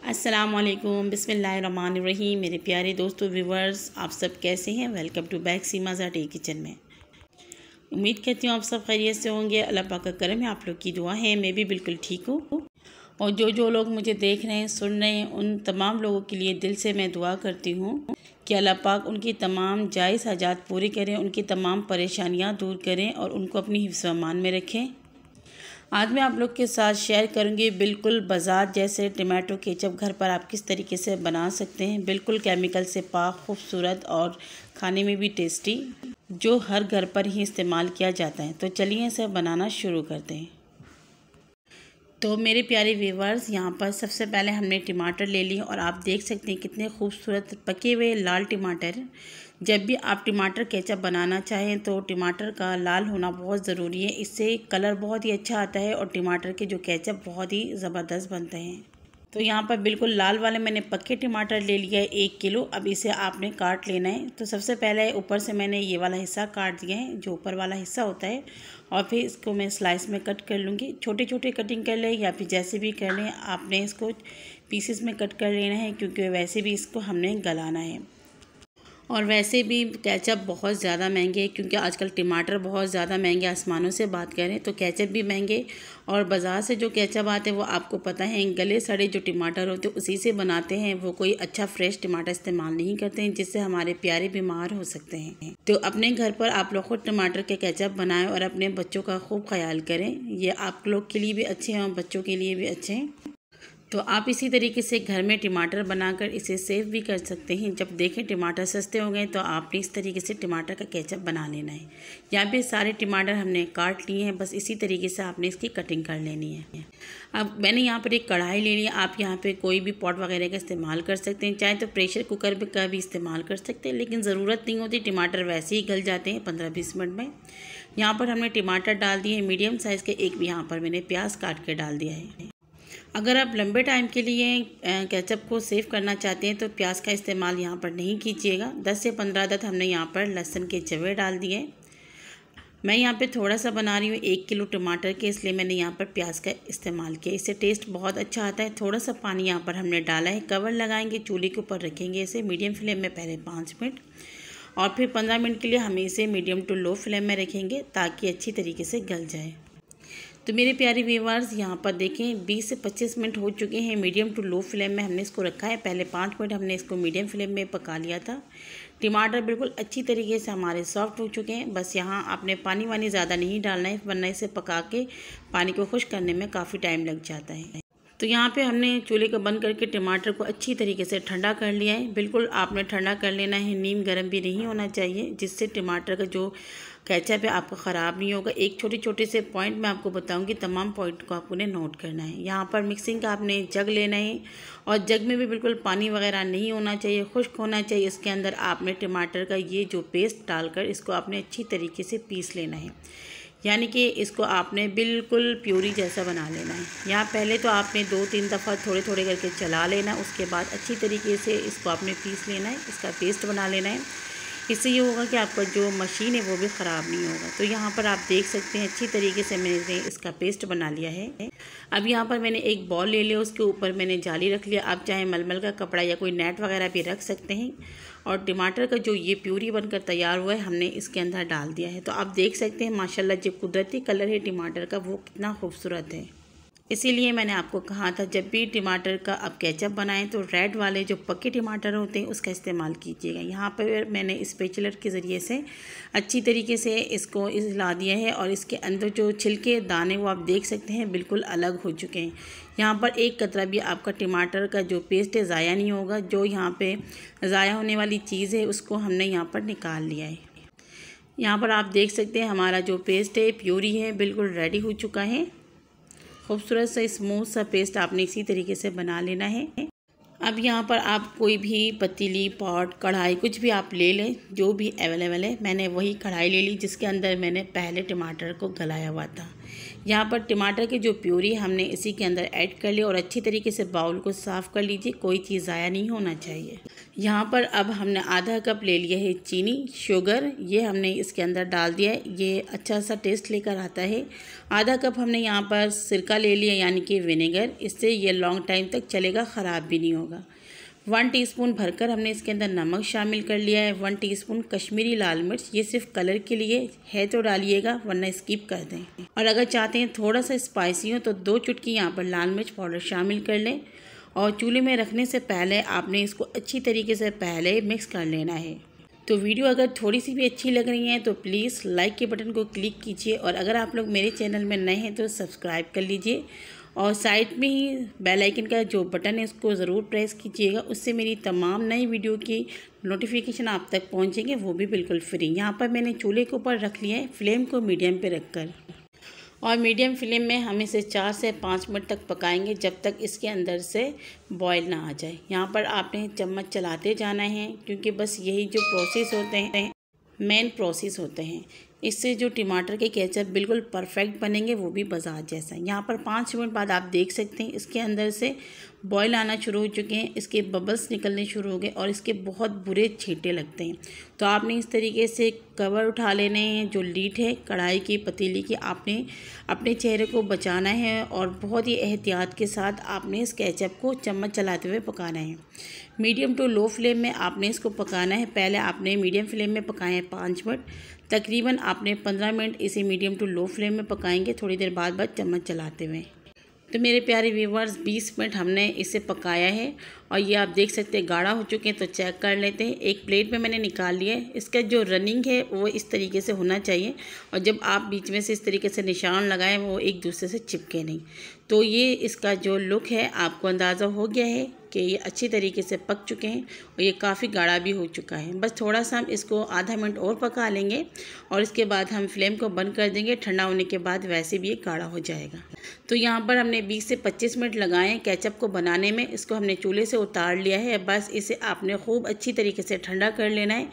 अस्सलामुअलैकुम बिस्मिल्लाहिर्रहमानिर्रहीम। मेरे प्यारे दोस्तों व्यूवर्स, आप सब कैसे हैं? Welcome to back Seema's art kitchen में। उम्मीद करती हूँ आप सब खैरियत से होंगे। अल्लाह पाक का करम है, आप लोग की दुआ है। मैं भी बिल्कुल ठीक हूँ। और जो लोग मुझे देख रहे हैं, सुन रहे हैं, उन तमाम लोगों के लिए दिल से मैं दुआ करती हूँ कि अल्लाह पाक उनकी तमाम जायज़ हाजात पूरी करें, उनकी तमाम परेशानियाँ दूर करें और उनको अपनी हिफ्ज़ व अमान में रखें। आज मैं आप लोग के साथ शेयर करूंगी बिल्कुल बाजार जैसे टमाटो केचप घर पर आप किस तरीके से बना सकते हैं। बिल्कुल केमिकल से पाक, खूबसूरत और खाने में भी टेस्टी, जो हर घर पर ही इस्तेमाल किया जाता है। तो चलिए इसे बनाना शुरू करते हैं। तो मेरे प्यारे व्यूवर्स, यहाँ पर सबसे पहले हमने टमाटर ले लिए और आप देख सकते हैं कितने खूबसूरत पके हुए लाल टमाटर। जब भी आप टमाटर केचप बनाना चाहें तो टमाटर का लाल होना बहुत ज़रूरी है। इससे कलर बहुत ही अच्छा आता है और टमाटर के जो केचप बहुत ही ज़बरदस्त बनते हैं। तो यहाँ पर बिल्कुल लाल वाले मैंने पक्के टमाटर ले लिया है 1 किलो। अब इसे आपने काट लेना है। तो सबसे पहले ऊपर से मैंने ये वाला हिस्सा काट दिया है, जो ऊपर वाला हिस्सा होता है, और फिर इसको मैं स्लाइस में कट कर लूँगी। छोटे छोटे कटिंग कर लें या फिर जैसे भी कर लें, आपने इसको पीसेस में कट कर लेना है, क्योंकि वैसे भी इसको हमने गलाना है। और वैसे भी केचप बहुत ज़्यादा महंगे हैं, क्योंकि आजकल टमाटर बहुत ज़्यादा महंगे, आसमानों से बात करें तो केचप भी महंगे। और बाज़ार से जो केचप आते हैं वो आपको पता है गले सड़े जो टमाटर होते हैं उसी से बनाते हैं। वो कोई अच्छा फ्रेश टमाटर इस्तेमाल नहीं करते हैं, जिससे हमारे प्यारे बीमार हो सकते हैं। तो अपने घर पर आप लोग खुद टमाटर के केचप बनाएं और अपने बच्चों का खूब ख्याल करें। ये आप लोग के लिए भी अच्छे हैं और बच्चों के लिए भी अच्छे हैं। तो आप इसी तरीके से घर में टमाटर बनाकर इसे सेव भी कर सकते हैं। जब देखें टमाटर सस्ते हो गए तो आपने इस तरीके से टमाटर का केचप बना लेना है। यहाँ पे सारे टमाटर हमने काट लिए हैं, बस इसी तरीके से आपने इसकी कटिंग कर लेनी है। अब मैंने यहाँ पर एक कढ़ाई ले ली। आप यहाँ पे कोई भी पॉट वगैरह का इस्तेमाल कर सकते हैं, चाहे तो प्रेशर कुकर का भी इस्तेमाल कर सकते हैं, लेकिन ज़रूरत नहीं होती, टमाटर वैसे ही गल जाते हैं 15-20 मिनट में। यहाँ पर हमने टमाटर डाल दिए मीडियम साइज़ के। एक भी यहाँ पर मैंने प्याज काट के डाल दिया है। अगर आप लंबे टाइम के लिए केचप को सेव करना चाहते हैं तो प्याज का इस्तेमाल यहाँ पर नहीं कीजिएगा। 10 से 15 अदद हमने यहाँ पर लहसुन के जवे डाल दिए। मैं यहाँ पे थोड़ा सा बना रही हूँ 1 किलो टमाटर के, इसलिए मैंने यहाँ पर प्याज का इस्तेमाल किया। इससे टेस्ट बहुत अच्छा आता है। थोड़ा सा पानी यहाँ पर हमने डाला है। कवर लगाएंगे, चूल्हे के ऊपर रखेंगे इसे मीडियम फ्लेम में पहले 5 मिनट, और फिर 15 मिनट के लिए हम इसे मीडियम टू लो फ्लेम में रखेंगे ताकि अच्छी तरीके से गल जाए। तो मेरे प्यारे व्यूअर्स, यहाँ पर देखें 20 से 25 मिनट हो चुके हैं। मीडियम टू लो फ्लेम में हमने इसको रखा है। पहले 5 मिनट हमने इसको मीडियम फ्लेम में पका लिया था। टमाटर बिल्कुल अच्छी तरीके से हमारे सॉफ्ट हो चुके हैं। बस यहाँ आपने पानी वानी ज़्यादा नहीं डालना है, वरना इसे पका के पानी को खुश्क करने में काफ़ी टाइम लग जाता है। तो यहाँ पे हमने चूल्हे को बंद करके टमाटर को अच्छी तरीके से ठंडा कर लिया है। बिल्कुल आपने ठंडा कर लेना है, नीम गर्म भी नहीं होना चाहिए, जिससे टमाटर का जो केचप है आपका ख़राब नहीं होगा। एक छोटे छोटे से पॉइंट मैं आपको बताऊंगी, तमाम पॉइंट को आपको ने नोट करना है। यहाँ पर मिक्सिंग का आपने जग लेना है, और जग में भी बिल्कुल पानी वगैरह नहीं होना चाहिए, खुश्क होना चाहिए। इसके अंदर आपने टमाटर का ये जो पेस्ट डालकर इसको आपने अच्छी तरीके से पीस लेना है, यानी कि इसको आपने बिल्कुल प्यूरी जैसा बना लेना है। यहाँ पहले तो आपने 2-3 दफ़ा थोड़े थोड़े करके चला लेना, उसके बाद अच्छी तरीके से इसको आपने पीस लेना है, इसका पेस्ट बना लेना है। इससे ये होगा कि आपका जो मशीन है वो भी ख़राब नहीं होगा। तो यहाँ पर आप देख सकते हैं अच्छी तरीके से मैंने इसका पेस्ट बना लिया है। अब यहाँ पर मैंने एक बॉल ले लिया, उसके ऊपर मैंने जाली रख लिया। आप चाहे मलमल का कपड़ा या कोई नेट वगैरह भी रख सकते हैं। और टमाटर का जो ये प्यूरी बनकर तैयार हुआ है हमने इसके अंदर डाल दिया है। तो आप देख सकते हैं माशाल्लाह जो कुदरती कलर है टमाटर का वो कितना खूबसूरत है। इसीलिए मैंने आपको कहा था जब भी टमाटर का आप केचप बनाएं तो रेड वाले जो पके टमाटर होते हैं उसका इस्तेमाल कीजिएगा। यहाँ पर मैंने स्पैचुलर के ज़रिए से अच्छी तरीके से इसको हिला दिया है, और इसके अंदर जो छिलके दाने वो आप देख सकते हैं बिल्कुल अलग हो चुके हैं। यहाँ पर एक कतरा भी आपका टमाटर का जो पेस्ट है ज़ाया नहीं होगा। जो यहाँ पे ज़ाया होने वाली चीज़ है उसको हमने यहाँ पर निकाल लिया है। यहाँ पर आप देख सकते हैं हमारा जो पेस्ट है, प्यूरी है, बिल्कुल रेडी हो चुका है। खूबसूरत सा स्मूथ सा पेस्ट आपने इसी तरीके से बना लेना है। अब यहाँ पर आप कोई भी पतीली, पॉट, कढ़ाई कुछ भी आप ले लें जो भी अवेलेबल है। मैंने वही कढ़ाई ले ली जिसके अंदर मैंने पहले टमाटर को गलाया हुआ था। यहाँ पर टमाटर की जो प्यूरी हमने इसी के अंदर ऐड कर लिया और अच्छी तरीके से बाउल को साफ़ कर लीजिए, कोई चीज़ ज़ाया नहीं होना चाहिए। यहाँ पर अब हमने आधा कप ले लिया है चीनी, शुगर, ये हमने इसके अंदर डाल दिया है, ये अच्छा सा टेस्ट लेकर आता है। आधा कप हमने यहाँ पर सिरका ले लिया यानी कि विनेगर, इससे ये लॉन्ग टाइम तक चलेगा, ख़राब भी नहीं होगा। 1 टीस्पून भरकर हमने इसके अंदर नमक शामिल कर लिया है। 1 टीस्पून कश्मीरी लाल मिर्च, ये सिर्फ कलर के लिए है तो डालिएगा वरना स्किप कर दें। और अगर चाहते हैं थोड़ा सा स्पाइसी हो तो 2 चुटकी यहाँ पर लाल मिर्च पाउडर शामिल कर लें। और चूल्हे में रखने से पहले आपने इसको अच्छी तरीके से पहले मिक्स कर लेना है। तो वीडियो अगर थोड़ी सी भी अच्छी लग रही है तो प्लीज़ लाइक के बटन को क्लिक कीजिए और अगर आप लोग मेरे चैनल में नए हैं तो सब्सक्राइब कर लीजिए और साइड में ही बेल आइकन का जो बटन है उसको ज़रूर प्रेस कीजिएगा, उससे मेरी तमाम नई वीडियो की नोटिफिकेशन आप तक पहुंचेंगे, वो भी बिल्कुल फ्री। यहाँ पर मैंने चूल्हे के ऊपर रख लिया है, फ्लेम को मीडियम पे रखकर, और मीडियम फ्लेम में हम इसे 4 से 5 मिनट तक पकाएंगे जब तक इसके अंदर से बॉयल ना आ जाए। यहाँ पर आपने चम्मच चलाते जाना है क्योंकि बस यही जो प्रोसेस होते हैं मेन प्रोसेस होते हैं, इससे जो टमाटर के केचप बिल्कुल परफेक्ट बनेंगे, वो भी बाजार जैसा। यहाँ पर 5 मिनट बाद आप देख सकते हैं इसके अंदर से बॉयल आना शुरू हो चुके हैं, इसके बबल्स निकलने शुरू हो गए और इसके बहुत बुरे छींटे लगते हैं। तो आपने इस तरीके से कवर उठा लेने हैं, जो लीड है कढ़ाई की पतीली की, आपने अपने चेहरे को बचाना है और बहुत ही एहतियात के साथ आपने इस केचप को चम्मच चलाते हुए पकाना है। मीडियम टू लो फ्लेम में आपने इसको पकाना है। पहले आपने मीडियम फ्लेम में पकाए हैं 5 मिनट, तकरीबन आपने 15 मिनट इसे मीडियम टू लो फ्लेम में पकाएंगे, थोड़ी देर बाद चम्मच चलाते हुए। तो मेरे प्यारे व्यूवर्स 20 मिनट हमने इसे पकाया है और ये आप देख सकते हैं गाढ़ा हो चुके हैं, तो चेक कर लेते हैं। एक प्लेट में मैंने निकाल लिया है, इसका जो रनिंग है वो इस तरीके से होना चाहिए और जब आप बीच में से इस तरीके से निशान लगाएं वो एक दूसरे से चिपके नहीं। तो ये इसका जो लुक है आपको अंदाज़ा हो गया है कि ये अच्छी तरीके से पक चुके हैं और ये काफ़ी गाढ़ा भी हो चुका है। बस थोड़ा सा हम इसको आधा मिनट और पका लेंगे और इसके बाद हम फ्लेम को बंद कर देंगे। ठंडा होने के बाद वैसे भी ये गाढ़ा हो जाएगा। तो यहाँ पर हमने 20 से 25 मिनट लगाए हैं केचप को बनाने में। इसको हमने चूल्हे से उतार लिया है, बस इसे आपने खूब अच्छी तरीके से ठंडा कर लेना है।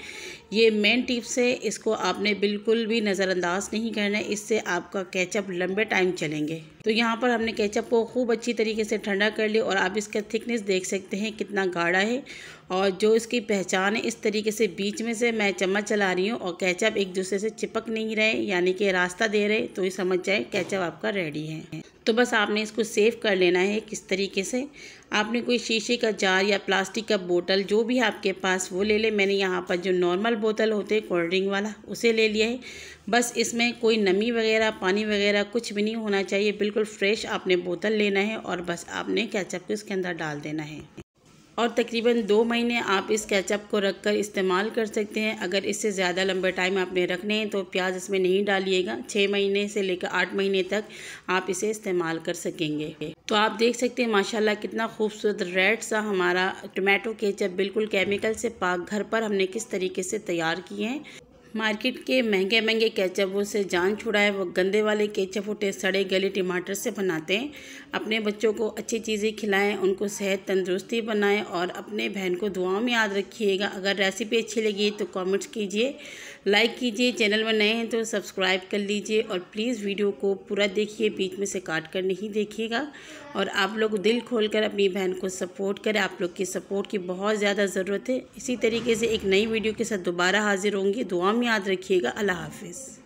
ये मेन टिप्स है, इसको आपने बिल्कुल भी नज़रअंदाज नहीं करना है, इससे आपका केचप लंबे टाइम चलेंगे। तो यहाँ पर हमने केचप को खूब अच्छी तरीके से ठंडा कर लिया और आप इसका थिकनेस देख सकते हैं कितना गाढ़ा है और जो इसकी पहचान है, इस तरीके से बीच में से मैं चम्मच चला रही हूँ और केचप एक दूसरे से चिपक नहीं रहे यानी कि रास्ता दे रहे, तो ये समझ जाए केचप आपका रेडी है। तो बस आपने इसको सेव कर लेना है। किस तरीके से आपने कोई शीशे का जार या प्लास्टिक का बोतल जो भी आपके पास वो ले ले। मैंने यहाँ पर जो नॉर्मल बोतल होते हैं कोल्ड ड्रिंक वाला उसे ले लिया है। बस इसमें कोई नमी वगैरह पानी वगैरह कुछ भी नहीं होना चाहिए, बिल्कुल फ्रेश आपने बोतल लेना है और बस आपने केचप को इसके अंदर डाल देना है और तकरीबन 2 महीने आप इस केचप को रखकर इस्तेमाल कर सकते हैं। अगर इससे ज़्यादा लंबे टाइम आपने रखने हैं तो प्याज इसमें नहीं डालिएगा। 6 महीने से लेकर 8 महीने तक आप इसे इस्तेमाल कर सकेंगे। तो आप देख सकते हैं माशाल्लाह कितना खूबसूरत रेड सा हमारा टमाटो केचप बिल्कुल केमिकल से पाक घर पर हमने किस तरीके से तैयार किए हैं। मार्केट के महंगे महंगे केचपों से जान छुड़ाए, वो गंदे वाले केचप होते सड़े गले टमाटर से बनाते हैं। अपने बच्चों को अच्छी चीज़ें खिलाएं, उनको सेहत तंदुरुस्ती बनाएं और अपने बहन को दुआओं में याद रखिएगा। अगर रेसिपी अच्छी लगी तो कमेंट्स कीजिए, लाइक कीजिए, चैनल में नए हैं तो सब्सक्राइब कर लीजिए और प्लीज़ वीडियो को पूरा देखिए, बीच में से काट कर नहीं देखिएगा। और आप लोग दिल खोलकर अपनी बहन को सपोर्ट करें, आप लोग की सपोर्ट की बहुत ज़्यादा ज़रूरत है। इसी तरीके से एक नई वीडियो के साथ दोबारा हाजिर होंगी। दुआ में याद रखिएगा। अल्लाह हाफिज़।